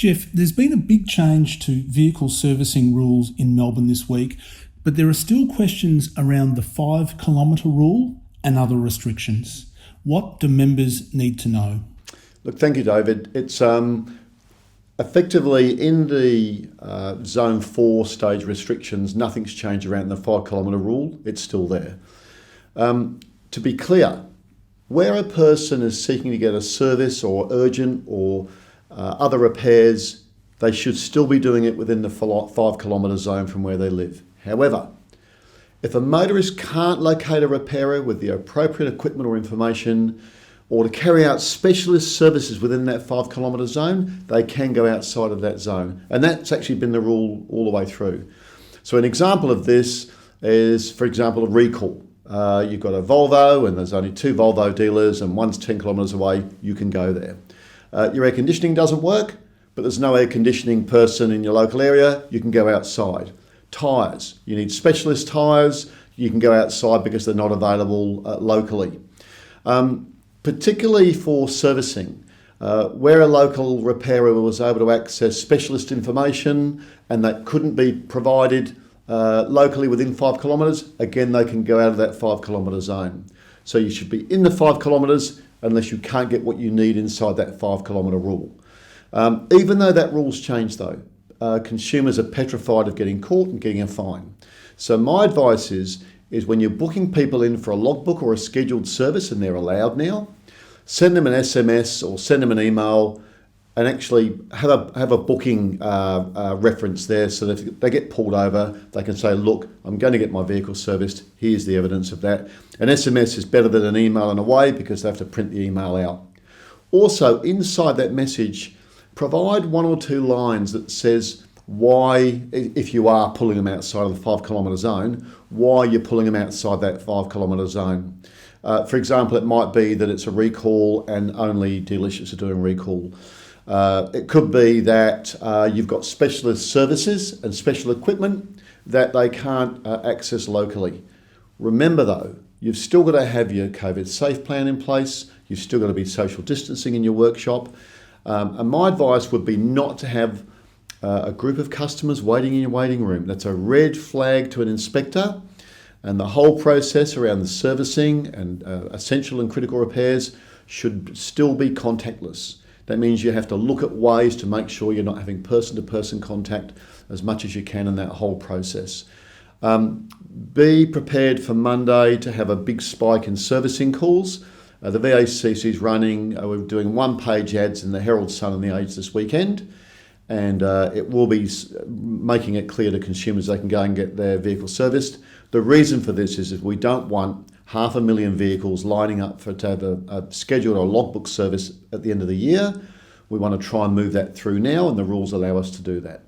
Geoff, there's been a big change to vehicle servicing rules in Melbourne this week, but there are still questions around the 5-kilometre rule and other restrictions. What do members need to know? Look, thank you, David. It's effectively in the Zone 4 stage restrictions, nothing's changed around the 5-kilometre rule. It's still there. To be clear, where a person is seeking to get a service or urgent or other repairs, they should still be doing it within the 5-kilometre zone from where they live. However, if a motorist can't locate a repairer with the appropriate equipment or information, or to carry out specialist services within that 5-kilometre zone, they can go outside of that zone. And that's actually been the rule all the way through. So an example of this is, for example, a recall. You've got a Volvo and there's only 2 Volvo dealers and one's 10 kilometres away, you can go there. Your air conditioning doesn't work, but there's no air conditioning person in your local area, you can go outside. Tyres, you need specialist tyres, you can go outside because they're not available locally. Particularly for servicing, where a local repairer was able to access specialist information and that couldn't be provided locally within 5 kilometres, again, they can go out of that 5-kilometre zone. So you should be in the 5 kilometres unless you can't get what you need inside that 5-kilometre rule. Even though that rule's changed though, consumers are petrified of getting caught and getting a fine. So my advice is when you're booking people in for a logbook or a scheduled service, and they're allowed now, send them an SMS or send them an email and actually have a booking reference there, so that if they get pulled over, they can say, look, I'm going to get my vehicle serviced, here's the evidence of that. An SMS is better than an email in a way because they have to print the email out. Also, inside that message, provide 1 or 2 lines that says why, if you are pulling them outside of the 5-kilometre zone, why you're pulling them outside that 5-kilometre zone. For example, it might be that it's a recall and only dealerships are doing recall. It could be that you've got specialist services and special equipment that they can't access locally. Remember though, you've still got to have your COVID safe plan in place, you've still got to be social distancing in your workshop, and my advice would be not to have a group of customers waiting in your waiting room. That's a red flag to an inspector, and the whole process around the servicing and essential and critical repairs should still be contactless. That means you have to look at ways to make sure you're not having person-to-person contact as much as you can in that whole process. Be prepared for Monday to have a big spike in servicing calls. The VACC is running, we're doing 1-page ads in the Herald Sun and the Age this weekend, and it will be making it clear to consumers they can go and get their vehicle serviced. The reason for this is that we don't want 500,000 vehicles lining up to have a scheduled or logbook service at the end of the year. We want to try and move that through now, and the rules allow us to do that.